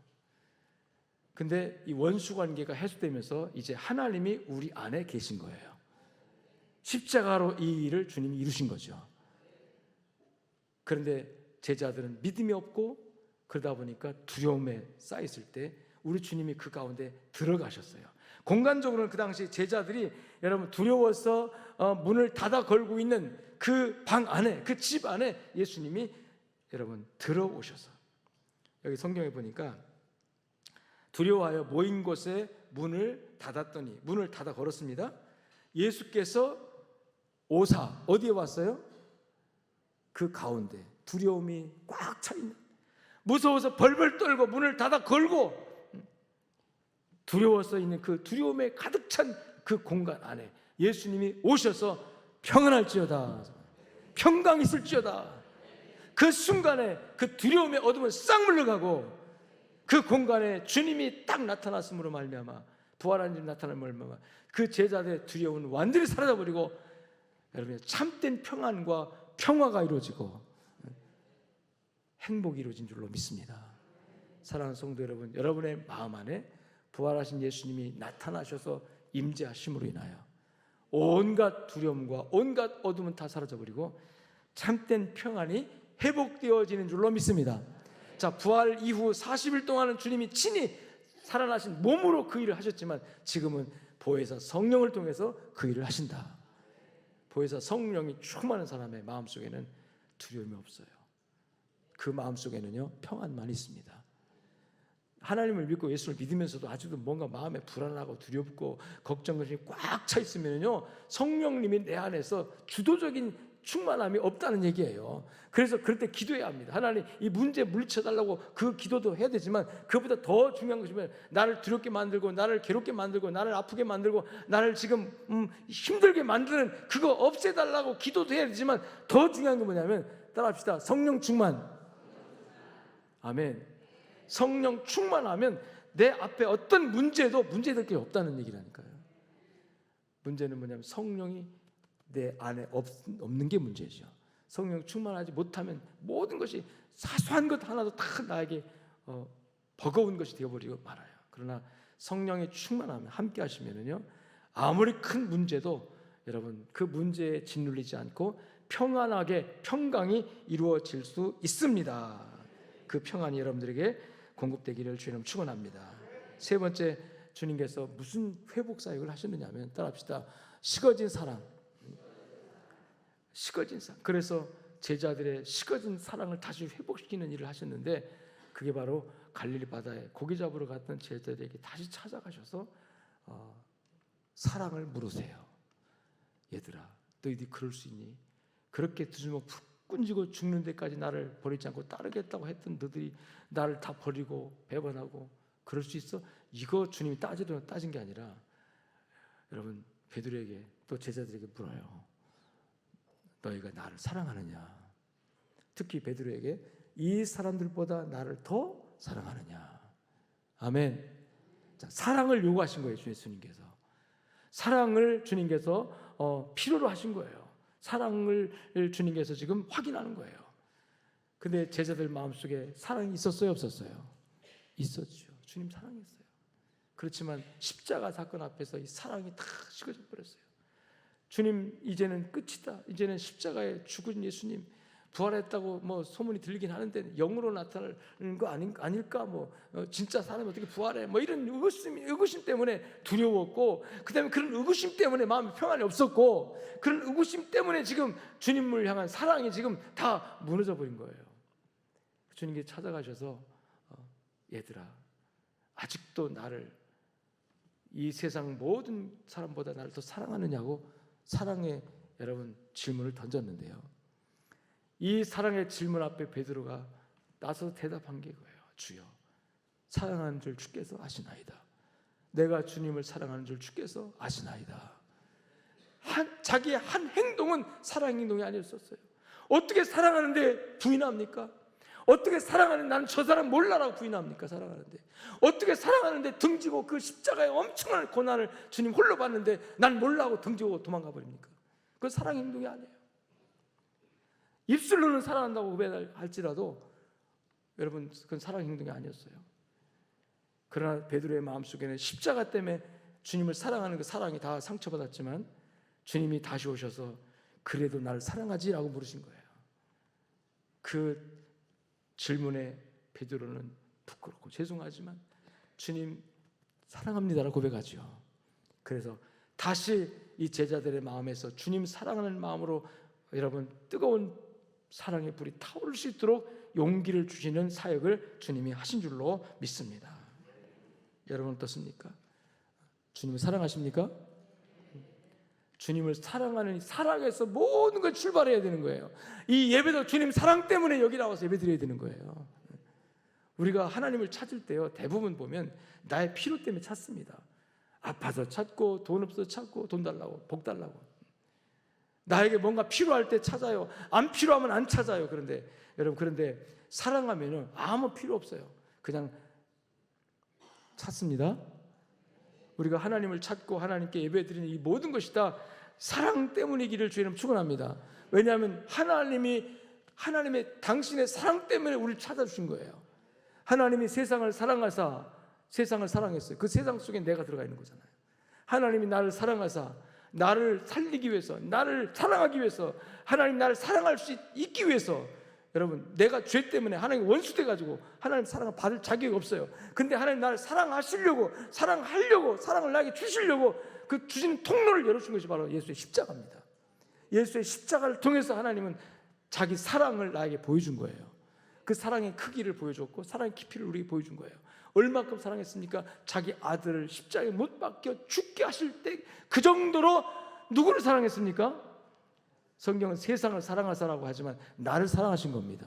근데 이 원수 관계가 해소되면서 이제 하나님이 우리 안에 계신 거예요. 십자가로 이 일을 주님이 이루신 거죠. 그런데 제자들은 믿음이 없고 그러다 보니까 두려움에 쌓였을 때 우리 주님이 그 가운데 들어가셨어요. 공간적으로는 그 당시 제자들이 여러분 두려워서 문을 닫아 걸고 있는 그 방 안에, 그 집 안에 예수님이 여러분 들어오셔서, 여기 성경에 보니까 두려워하여 모인 곳에 문을 닫았더니, 문을 닫아 걸었습니다. 예수께서 오사 어디에 왔어요? 그 가운데 두려움이 꽉 차 있는, 무서워서 벌벌 떨고 문을 닫아 걸고 두려워서 있는 그 두려움에 가득 찬 그 공간 안에 예수님이 오셔서 평안할지어다, 평강 있을지어다. 그 순간에 그 두려움의 어둠은 싹 물러가고 그 공간에 주님이 딱 나타났음으로 말미암아, 부활한 주님 나타남으로 말미암아 그 제자들의 두려움은 완전히 사라져버리고 여러분의 참된 평안과 평화가 이루어지고 행복이 이루어진 줄로 믿습니다. 사랑하는 성도 여러분, 여러분의 마음 안에 부활하신 예수님이 나타나셔서 임재하심으로 인하여 온갖 두려움과 온갖 어둠은 다 사라져버리고 참된 평안이 회복되어지는 줄로 믿습니다. 자, 부활 이후 40일 동안은 주님이 친히 살아나신 몸으로 그 일을 하셨지만 지금은 보혜사 성령을 통해서 그 일을 하신다. 보혜사 성령이 충만한 사람의 마음속에는 두려움이 없어요. 그 마음속에는요 평안만 있습니다. 하나님을 믿고 예수를 믿으면서도 아직도 뭔가 마음에 불안하고 두렵고 걱정이 꽉 차 있으면요 성령님이 내 안에서 주도적인 충만함이 없다는 얘기예요. 그래서 그럴 때 기도해야 합니다. 하나님 이 문제 물리쳐달라고 그 기도도 해야 되지만 그보다 더 중요한 것이면 나를 두렵게 만들고 나를 괴롭게 만들고 나를 아프게 만들고 나를 지금 힘들게 만드는 그거 없애달라고 기도도 해야 되지만 더 중요한 게 뭐냐면 따라합시다. 성령 충만. 아멘. 성령 충만하면 내 앞에 어떤 문제도 문제될 게 없다는 얘기라니까요. 문제는 뭐냐면 성령이 내 안에 없는 게 문제죠. 성령 충만하지 못하면 모든 것이 사소한 것 하나도 다 나에게 버거운 것이 되어버리고 말아요. 그러나 성령이 충만하면 함께 하시면은요 아무리 큰 문제도 여러분 그 문제에 짓눌리지 않고 평안하게 평강이 이루어질 수 있습니다. 그 평안이 여러분들에게 공급되기를 주님 축원합니다. 세 번째, 주님께서 무슨 회복 사역을 하셨느냐면 따라합시다. 식어진 사랑. 식어진 사랑. 그래서 제자들의 식어진 사랑을 다시 회복시키는 일을 하셨는데 그게 바로 갈릴리 바다에 고기 잡으러 갔던 제자들에게 다시 찾아가셔서 사랑을 물으세요. 얘들아, 너희들이 그럴 수 있니? 그렇게 두 주먹 푹 꾼지고 죽는 데까지 나를 버리지 않고 따르겠다고 했던 너희들이 나를 다 버리고 배반하고 그럴 수 있어? 이거 주님이 따진 게 아니라 여러분 베드로에게 또 제자들에게 물어요. 너희가 나를 사랑하느냐? 특히 베드로에게 이 사람들보다 나를 더 사랑하느냐? 아멘. 자, 사랑을 요구하신 거예요. 예수님께서 사랑을 주님께서 필요로 하신 거예요. 사랑을 주님께서 지금 확인하는 거예요. 근데 제자들 마음속에 사랑이 있었어요? 없었어요? 있었죠. 주님 사랑했어요. 그렇지만 십자가 사건 앞에서 이 사랑이 다 식어져 버렸어요. 주님 이제는 끝이다. 이제는 십자가에 죽은 예수님 부활했다고 뭐 소문이 들리긴 하는데 영으로 나타나는 거 아닐까? 진짜 사람이 어떻게 부활해? 이런 의구심 때문에 두려웠고, 그다음에 그런 의구심 때문에 마음에 평안이 없었고, 그런 의구심 때문에 지금 주님을 향한 사랑이 지금 다 무너져 버린 거예요. 주님께 찾아가셔서 얘들아, 아직도 나를 이 세상 모든 사람보다 나를 더 사랑하느냐고 사랑의 여러분 질문을 던졌는데요. 이 사랑의 질문 앞에 베드로가 나서서 대답한 게 거예요. 주여, 사랑하는 줄 주께서 아시나이다. 내가 주님을 사랑하는 줄 주께서 아시나이다. 자기의 한 행동은 사랑 행동이 아니었었어요. 어떻게 사랑하는데 부인합니까? 어떻게 사랑하는 나는 저 사람 몰라라고 부인합니까? 사랑하는데 어떻게 사랑하는데 등지고 그 십자가의 엄청난 고난을 주님 홀로 받는데 난 몰라고 등지고 도망가 버립니까? 그건 사랑 행동이 아니에요. 입술로는 사랑한다고 고백할지라도 여러분 그건 사랑 행동이 아니었어요. 그러나 베드로의 마음속에는 십자가 때문에 주님을 사랑하는 그 사랑이 다 상처받았지만 주님이 다시 오셔서 그래도 나를 사랑하지라고 물으신 거예요. 그 질문에 베드로는 부끄럽고 죄송하지만 주님 사랑합니다라고 고백하죠. 그래서 다시 이 제자들의 마음에서 주님 사랑하는 마음으로 여러분 뜨거운 사랑의 불이 타오를 수 있도록 용기를 주시는 사역을 주님이 하신 줄로 믿습니다. 여러분 어떻습니까? 주님을 사랑하십니까? 주님을 사랑하는 사랑에서 모든 걸 출발해야 되는 거예요. 이 예배도 주님 사랑 때문에 여기 나와서 예배 드려야 되는 거예요. 우리가 하나님을 찾을 때요 대부분 보면 나의 필요 때문에 찾습니다. 아파서 찾고 돈 없어서 찾고 돈 달라고 복 달라고 나에게 뭔가 필요할 때 찾아요. 안 필요하면 안 찾아요. 그런데 여러분 사랑하면은 아무 필요 없어요. 그냥 찾습니다. 우리가 하나님을 찾고 하나님께 예배드리는 이 모든 것이 다 사랑 때문이기를 주님 축원합니다. 왜냐하면 하나님의 당신의 사랑 때문에 우리를 찾아주신 거예요. 하나님이 세상을 사랑하사 세상을 사랑했어요. 그 세상 속에 내가 들어가 있는 거잖아요. 하나님이 나를 사랑하사 나를 살리기 위해서, 나를 사랑하기 위해서, 하나님 나를 사랑할 수 있기 위해서, 여러분 내가 죄 때문에 하나님 원수돼 가지고 하나님 사랑을 받을 자격이 없어요. 근데 하나님 나를 사랑하시려고, 사랑하려고, 사랑을 나에게 주시려고 그 주시는 통로를 열어준 것이 바로 예수의 십자가입니다. 예수의 십자가를 통해서 하나님은 자기 사랑을 나에게 보여준 거예요. 그 사랑의 크기를 보여줬고 사랑의 깊이를 우리에게 보여준 거예요. 얼마큼 사랑했습니까? 자기 아들을 십자가에 못 박혀 죽게 하실 때 그 정도로 누구를 사랑했습니까? 성경은 세상을 사랑하사라고 하지만 나를 사랑하신 겁니다.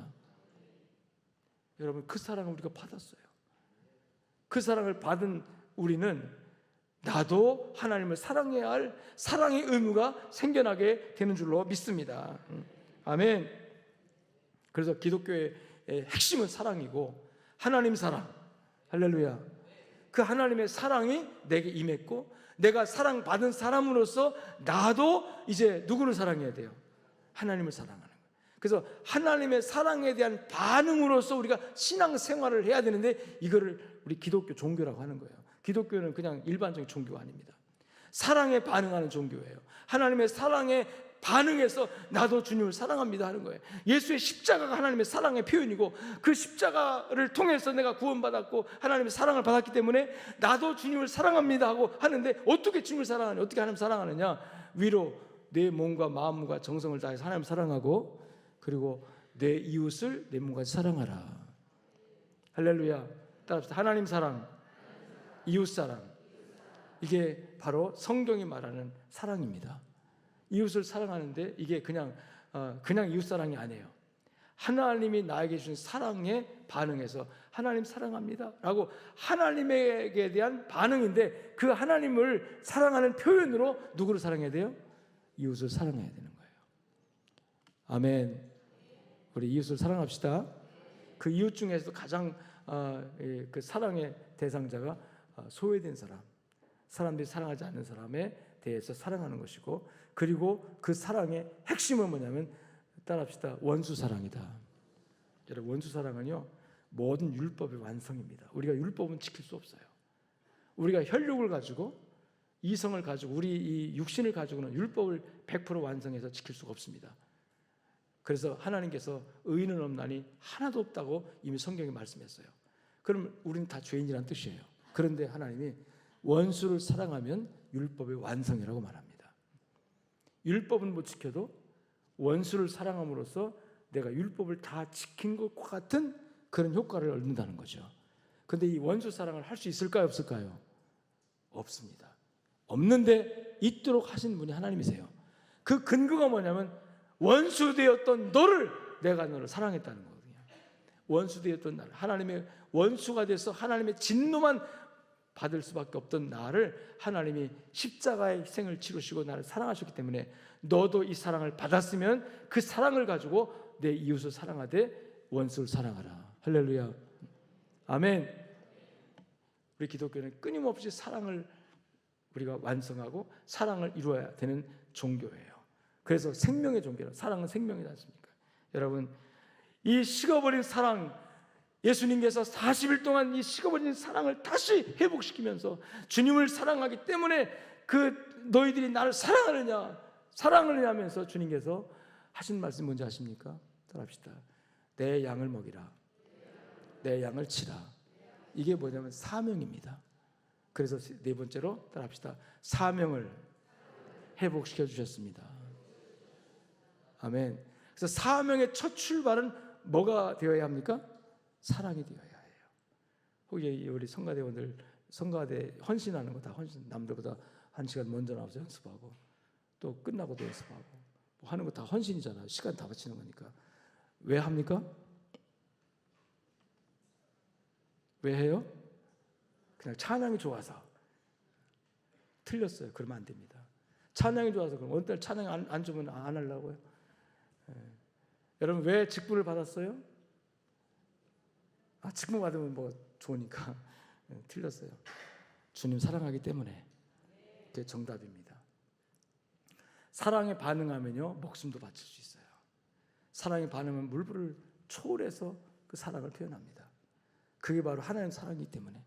여러분 그 사랑을 우리가 받았어요. 그 사랑을 받은 우리는 나도 하나님을 사랑해야 할 사랑의 의무가 생겨나게 되는 줄로 믿습니다. 아멘. 그래서 기독교의 핵심은 사랑이고 하나님 사랑, 할렐루야. 그 하나님의 사랑이 내게 임했고 내가 사랑받은 사람으로서 나도 이제 누구를 사랑해야 돼요? 하나님을 사랑하는 거예요. 그래서 하나님의 사랑에 대한 반응으로서 우리가 신앙생활을 해야 되는데 이거를 우리 기독교 종교라고 하는 거예요. 기독교는 그냥 일반적인 종교가 아닙니다. 사랑에 반응하는 종교예요. 하나님의 사랑에 반응해서 나도 주님을 사랑합니다 하는 거예요. 예수의 십자가가 하나님의 사랑의 표현이고 그 십자가를 통해서 내가 구원받았고 하나님의 사랑을 받았기 때문에 나도 주님을 사랑합니다 하고 하는데 어떻게 주님을 사랑하냐? 어떻게 하나님을 사랑하느냐? 위로 내 몸과 마음과 정성을 다해서 하나님을 사랑하고 그리고 내 이웃을 내 몸까지 사랑하라. 할렐루야. 따라합시다. 하나님 사랑, 이웃 사랑. 이게 바로 성경이 말하는 사랑입니다. 이웃을 사랑하는데 이게 그냥 이웃 사랑이 아니에요. 하나님이 나에게 주신 사랑에 반응해서 하나님 사랑합니다 라고 하나님에게 대한 반응인데 그 하나님을 사랑하는 표현으로 누구를 사랑해야 돼요? 이웃을 사랑해야 되는 거예요. 아멘. 우리 이웃을 사랑합시다. 그 이웃 중에서도 가장 그 사랑의 대상자가 소외된 사람들이 사랑하지 않는 사람에 대해서 사랑하는 것이고 그리고 그 사랑의 핵심은 뭐냐면 따라합시다. 원수 사랑이다. 여러분 원수 사랑은요 모든 율법의 완성입니다. 우리가 율법은 지킬 수 없어요. 우리가 혈육을 가지고 이성을 가지고 우리 이 육신을 가지고는 율법을 100% 완성해서 지킬 수가 없습니다. 그래서 하나님께서 의인은 없나니 하나도 없다고 이미 성경에 말씀했어요. 그럼 우리는 다 죄인이란 뜻이에요. 그런데 하나님이 원수를 사랑하면 율법의 완성이라고 말합니다. 율법은 못 지켜도 원수를 사랑함으로써 내가 율법을 다 지킨 것과 같은 그런 효과를 얻는다는 거죠. 그런데 이 원수 사랑을 할 수 있을까요? 없을까요? 없습니다. 없는데 있도록 하신 분이 하나님이세요. 그 근거가 뭐냐면 원수 되었던 너를 내가 너를 사랑했다는 거거든요. 원수 되었던 나를 하나님의 원수가 돼서 하나님의 진노만 받을 수밖에 없던 나를 하나님이 십자가의 희생을 치르시고 나를 사랑하셨기 때문에 너도 이 사랑을 받았으면 그 사랑을 가지고 내 이웃을 사랑하되 원수를 사랑하라. 할렐루야. 아멘. 우리 기독교는 끊임없이 사랑을 우리가 완성하고 사랑을 이루어야 되는 종교예요. 그래서 생명의 종교라. 사랑은 생명이지 않습니까? 여러분, 이 식어버린 사랑, 예수님께서 40일 동안 이 식어버린 사랑을 다시 회복시키면서 주님을 사랑하기 때문에 너희들이 나를 사랑하느냐 하면서 주님께서 하신 말씀 뭔지 아십니까? 따라합시다. 내 양을 먹이라, 내 양을 치라. 이게 뭐냐면 사명입니다. 그래서 네 번째로 따라합시다. 사명을 회복시켜 주셨습니다. 아멘. 그래서 사명의 첫 출발은 뭐가 되어야 합니까? 사랑이 되어야 해요. 혹시 우리 성가대원들 성가대 헌신하는 거 다 헌신, 남들보다 1시간 먼저 나와서 연습하고 또 끝나고도 연습하고 뭐 하는 거 다 헌신이잖아요. 시간 다 바치는 거니까. 왜 합니까? 왜 해요? 그냥 찬양이 좋아서. 틀렸어요. 그러면 안 됩니다. 찬양이 좋아서. 그럼 어느 날 찬양 안 주면 안 하려고요? 여러분, 왜 직분을 받았어요? 직분 받으면 뭐 좋으니까. 틀렸어요. 주님 사랑하기 때문에. 그게 정답입니다. 사랑에 반응하면요 목숨도 바칠 수 있어요. 사랑에 반응하면 물불을 초월해서 그 사랑을 표현합니다. 그게 바로 하나님 사랑이기 때문에.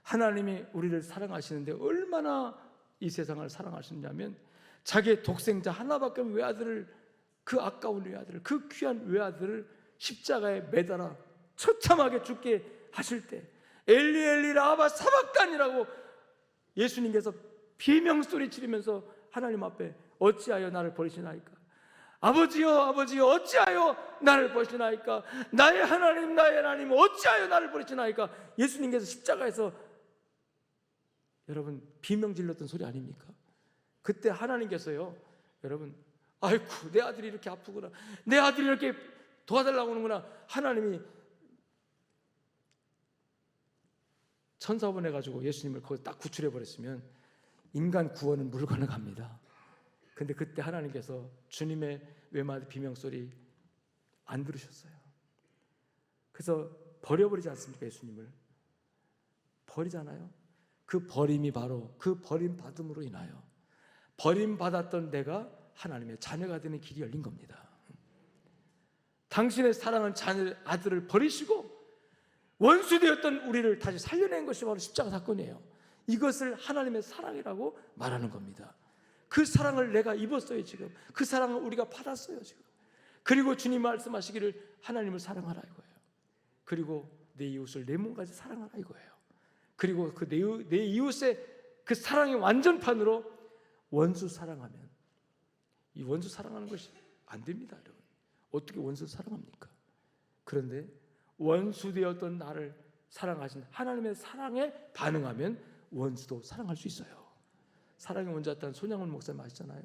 하나님이 우리를 사랑하시는데 얼마나 이 세상을 사랑하시냐면 자기의 독생자 하나밖에 없는 외아들을, 그 아까운 외아들을, 그 귀한 외아들을 십자가에 매달아 처참하게 죽게 하실 때 엘리 엘리 라마 사박단이라고 예수님께서 비명소리 지르면서 하나님 앞에 어찌하여 나를 버리시나이까? 아버지여 아버지여 어찌하여 나를 버리시나이까? 나의 하나님 어찌하여 나를 버리시나이까? 예수님께서 십자가에서 여러분 비명 질렀던 소리 아닙니까? 그때 하나님께서요 여러분, 아이고 내 아들이 이렇게 아프구나, 내 아들이 이렇게 도와달라고 하는구나. 하나님이 천사 보내가지고 예수님을 거기 딱 구출해 버렸으면 인간 구원은 불가능합니다. 근데 그때 하나님께서 주님의 외마디 비명소리 안 들으셨어요. 그래서 버려버리지 않습니까? 예수님을 버리잖아요. 그 버림이 바로 그 버림받음으로 인하여 버림받았던 내가 하나님의 자녀가 되는 길이 열린 겁니다. 당신의 사랑은 아들을 버리시고 원수되었던 우리를 다시 살려낸 것이 바로 십자가 사건이에요. 이것을 하나님의 사랑이라고 말하는 겁니다. 그 사랑을 내가 입었어요. 지금 그 사랑을 우리가 받았어요. 지금. 그리고 주님 말씀하시기를 하나님을 사랑하라 이거예요. 그리고 내 이웃을 내 몸까지 사랑하라 이거예요. 그리고 그 내 이웃의 그 사랑의 완전판으로 원수 사랑하면, 이 원수 사랑하는 것이 안 됩니다. 여러분, 어떻게 원수 사랑합니까? 그런데 원수 되었던 나를 사랑하신 하나님의 사랑에 반응하면 원수도 사랑할 수 있어요. 사랑의 원자였던 손양훈 목사님 아시잖아요.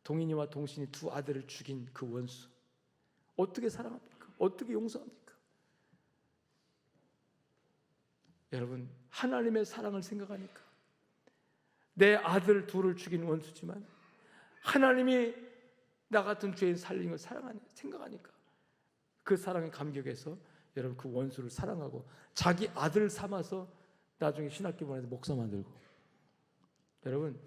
동인이와 동신이 두 아들을 죽인 그 원수 어떻게 사랑합니까? 어떻게 용서합니까? 여러분, 하나님의 사랑을 생각하니까 내 아들 둘을 죽인 원수지만 하나님이 나 같은 죄인 살린 걸 생각하니까 그 사랑의 감격에서 여러분 그 원수를 사랑하고 자기 아들 삼아서 나중에 신학교 보내서 목사 만들고. 여러분,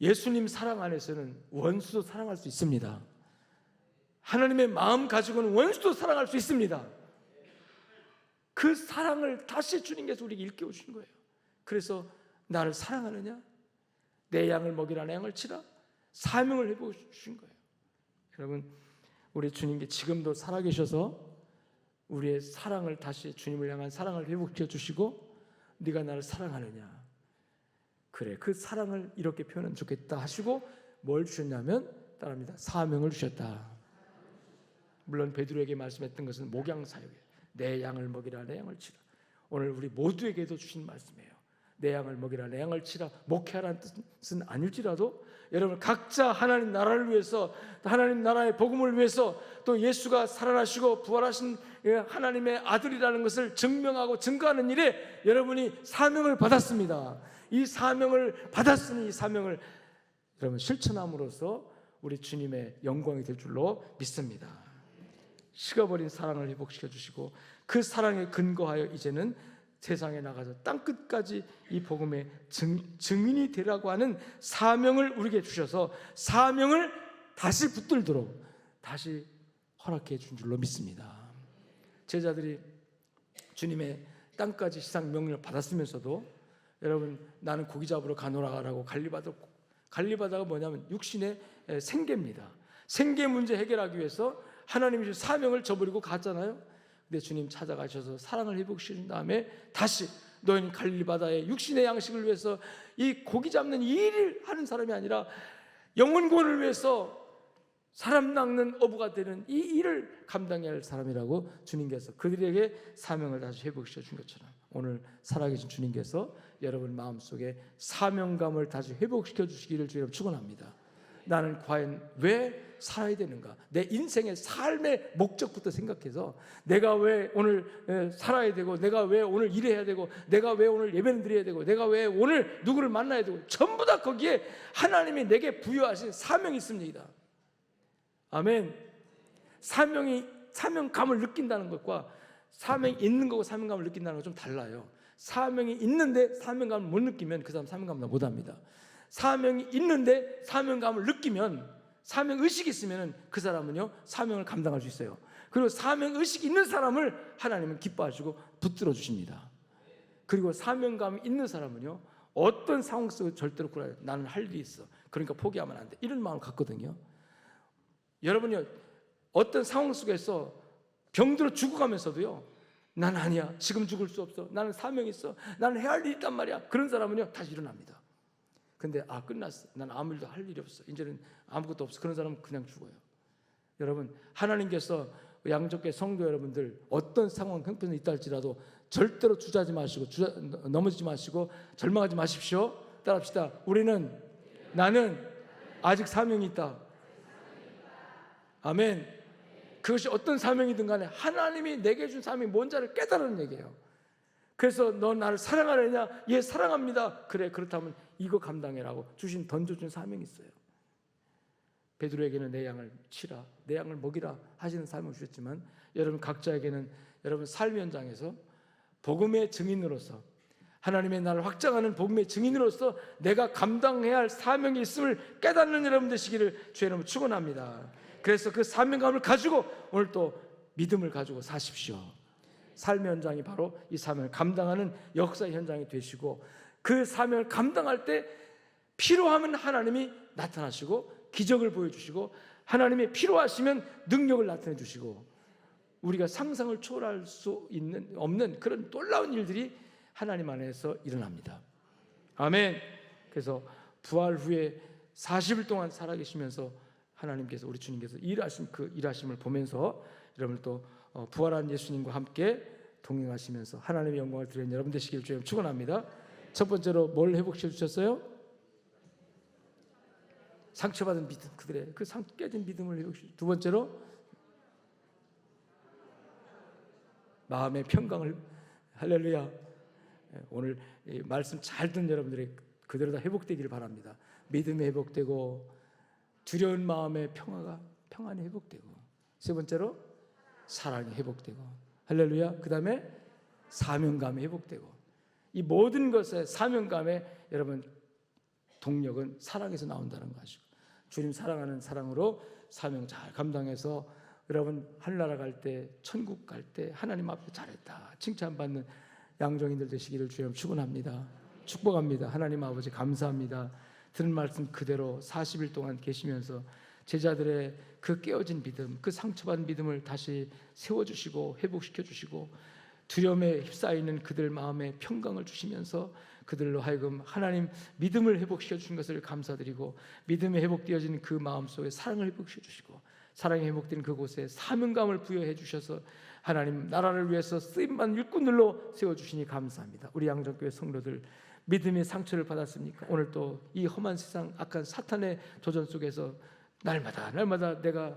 예수님 사랑 안에서는 원수도 사랑할 수 있습니다. 하나님의 마음 가지고는 원수도 사랑할 수 있습니다. 그 사랑을 다시 주님께서 우리에게 일깨워 주신 거예요. 그래서 나를 사랑하느냐? 내 양을 먹이라, 내 양을 치라. 사명을 해보고 주신 거예요. 여러분, 우리 주님께 지금도 살아계셔서 우리의 사랑을 다시, 주님을 향한 사랑을 회복시켜 주시고 네가 나를 사랑하느냐? 그래, 그 사랑을 이렇게 표현하면 좋겠다 하시고 뭘 주셨냐면 따라합니다. 사명을 주셨다. 물론 베드로에게 말씀했던 것은 목양 사역이에요. 내 양을 먹이라, 내 양을 치라. 오늘 우리 모두에게도 주신 말씀이에요. 내 양을 먹이라, 내 양을 치라. 목회하라는 뜻은 아닐지라도 여러분 각자 하나님 나라를 위해서, 하나님 나라의 복음을 위해서, 또 예수가 살아나시고 부활하신 하나님의 아들이라는 것을 증명하고 증거하는 일에 여러분이 사명을 받았습니다. 이 사명을 받았으니 이 사명을 여러분 실천함으로써 우리 주님의 영광이 될 줄로 믿습니다. 식어버린 사랑을 회복시켜 주시고 그 사랑에 근거하여 이제는 세상에 나가서 땅끝까지 이 복음의 증인이 되라고 하는 사명을 우리에게 주셔서 사명을 다시 붙들도록 다시 허락해 준 줄로 믿습니다. 제자들이 주님의 땅까지 시상 명령을 받았으면서도 여러분 나는 고기 잡으러 가노라라고 관리바다가 뭐냐면 육신의 생계입니다. 생계 문제 해결하기 위해서 하나님이 주신 사명을 저버리고 갔잖아요. 근데 주님 찾아가셔서 사랑을 회복시킨 다음에 다시 너희는 갈릴리바다의 육신의 양식을 위해서 이 고기 잡는 이 일을 하는 사람이 아니라 영혼구원을 위해서 사람 낚는 어부가 되는 이 일을 감당해야 할 사람이라고 주님께서 그들에게 사명을 다시 회복시켜 준 것처럼 오늘 살아계신 주님께서 여러분 마음속에 사명감을 다시 회복시켜 주시기를 주님 축원합니다. 나는 과연 왜 살아야 되는가? 내 인생의 삶의 목적부터 생각해서 내가 왜 오늘 살아야 되고, 내가 왜 오늘 일해야 되고, 내가 왜 오늘 예배를 드려야 되고, 내가 왜 오늘 누구를 만나야 되고, 전부 다 거기에 하나님이 내게 부여하신 사명이 있습니다. 아멘. 사명감을 느낀다는 것과 사명이 있는 거고 사명감을 느낀다는 건 좀 달라요. 사명이 있는데 사명감을 못 느끼면 그 사람 사명감을 못 합니다. 사명이 있는데 사명감을 느끼면, 사명의식이 있으면 그 사람은요 사명을 감당할 수 있어요. 그리고 사명의식이 있는 사람을 하나님은 기뻐하시고 붙들어 주십니다. 그리고 사명감이 있는 사람은요 어떤 상황 속에 절대로 그래요. 나는 할 일이 있어, 그러니까 포기하면 안 돼, 이런 마음을 갖거든요. 여러분요 어떤 상황 속에서 병들어 죽어가면서도요 난 아니야, 지금 죽을 수 없어, 나는 사명이 있어, 나는 해야 할 일이 있단 말이야, 그런 사람은요 다시 일어납니다. 근데 끝났어, 난 아무 일도 할 일이 없어, 이제는 아무것도 없어, 그런 사람은 그냥 죽어요. 여러분 하나님께서 양적계 성도 여러분들 어떤 상황 형편에 있다 할지라도 절대로 주저하지 마시고 넘어지지 마시고 절망하지 마십시오. 따라합시다. 나는 아직 사명이 있다. 아멘. 그것이 어떤 사명이든 간에 하나님이 내게 준 사명이 뭔지를 깨달으는 얘기예요. 그래서 너 나를 사랑하느냐? 예, 사랑합니다. 그래, 그렇다면 이거 감당해라고 던져준 사명이 있어요. 베드로에게는 내 양을 치라, 내 양을 먹이라 하시는 사명을 주셨지만 여러분 각자에게는 여러분 삶 현장에서 복음의 증인으로서, 하나님의 나를 확장하는 복음의 증인으로서 내가 감당해야 할 사명이 있음을 깨닫는 여러분 되시기를 주의 이름으로 축원합니다. 그래서 그 사명감을 가지고 오늘 또 믿음을 가지고 사십시오. 삶의 현장이 바로 이 사명을 감당하는 역사의 현장이 되시고, 그 사명을 감당할 때 필요하면 하나님이 나타나시고 기적을 보여주시고, 하나님이 필요하시면 능력을 나타내 주시고, 우리가 상상을 초월할 수 없는 그런 놀라운 일들이 하나님 안에서 일어납니다. 아멘. 그래서 부활 후에 40일 동안 살아계시면서 하나님께서, 우리 주님께서 그 일하심을 보면서 여러분을 또 부활한 예수님과 함께 동행하시면서 하나님의 영광을 드리는 여러분 되시기를 주님 축원합니다. 첫 번째로 뭘 회복시켜 주셨어요? 상처받은 믿음, 그들의 그 깨진 믿음을 회복시켜. 두 번째로 마음의 평강을, 할렐루야. 오늘 이 말씀 잘 듣는 여러분들이 그대로 다 회복되기를 바랍니다. 믿음이 회복되고 두려운 마음의 평안이 회복되고, 세 번째로 사랑이 회복되고, 할렐루야. 그 다음에 사명감이 회복되고, 이 모든 것의 사명감에 여러분 동력은 사랑에서 나온다는 것이고, 주님 사랑하는 사랑으로 사명 잘 감당해서 여러분 하늘나라 갈 때, 천국 갈 때 하나님 앞에 잘했다 칭찬받는 양정인들 되시기를 주님 축원합니다. 축복합니다. 하나님 아버지 감사합니다. 들은 말씀 그대로 40일 동안 계시면서 제자들의 그 깨어진 믿음, 그 상처받은 믿음을 다시 세워주시고 회복시켜 주시고, 두려움에 휩싸이는 그들 마음에 평강을 주시면서 그들로 하여금 하나님 믿음을 회복시켜 주신 것을 감사드리고, 믿음이 회복되어진 그 마음 속에 사랑을 회복시켜 주시고, 사랑이 회복된 그곳에 사명감을 부여해 주셔서 하나님 나라를 위해서 쓰임받는 일꾼들로 세워주시니 감사합니다. 우리 양정교회 성도들 믿음의 상처를 받았습니까? 오늘 또 이 험한 세상 악한 사탄의 도전 속에서 날마다 내가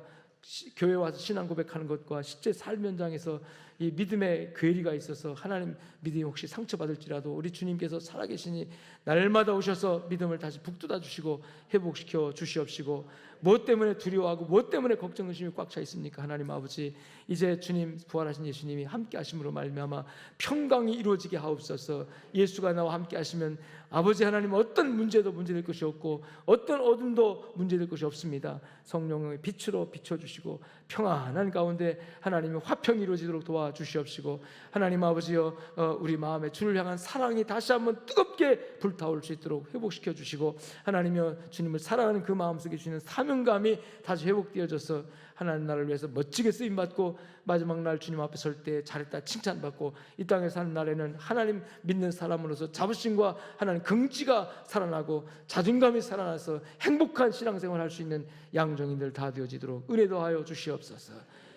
교회 와서 신앙 고백하는 것과 실제 삶 현장에서 이 믿음의 괴리가 있어서 하나님 믿음이 혹시 상처받을지라도 우리 주님께서 살아계시니 날마다 오셔서 믿음을 다시 북돋아 주시고 회복시켜 주시옵시고, 무엇 때문에 두려워하고 무엇 때문에 걱정 의심이 꽉 차 있습니까? 하나님 아버지, 이제 주님, 부활하신 예수님이 함께 하심으로 말미암아 평강이 이루어지게 하옵소서. 예수가 나와 함께 하시면 아버지 하나님, 어떤 문제도 문제될 것이 없고 어떤 어둠도 문제될 것이 없습니다. 성령의 빛으로 비춰주시고 평안한 가운데 하나님의 화평이 이루어지도록 도와주시옵시고, 하나님 아버지여, 우리 마음에 주를 향한 사랑이 다시 한번 뜨겁게 불타올 수 있도록 회복시켜 주시고, 하나님여, 주님을 사랑하는 그 마음속에 주시는 사명감이 다시 회복되어져서 하나님 나라를 위해서 멋지게 쓰임받고 마지막 날 주님 앞에 설 때 잘했다 칭찬받고, 이 땅에 사는 날에는 하나님 믿는 사람으로서 자부심과 하나님 긍지가 살아나고 자존감이 살아나서 행복한 신앙생활을 할 수 있는 양정인들 다 되어지도록 은혜 더하여 주시옵소서.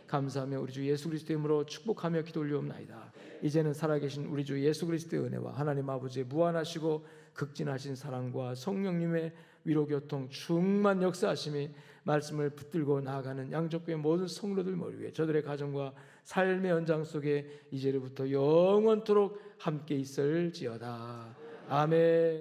감사하며 우리 주 예수 그리스도의 이름으로 축복하며 기도 올리옵나이다. 이제는 살아계신 우리 주 예수 그리스도의 은혜와 하나님 아버지의 무한하시고 극진하신 사랑과 성령님의 위로교통 충만 역사하심이 말씀을 붙들고 나아가는 양적교회 모든 성도들 머리 위에, 저들의 가정과 삶의 현장 속에 이제로부터 영원토록 함께 있을지어다. 아멘.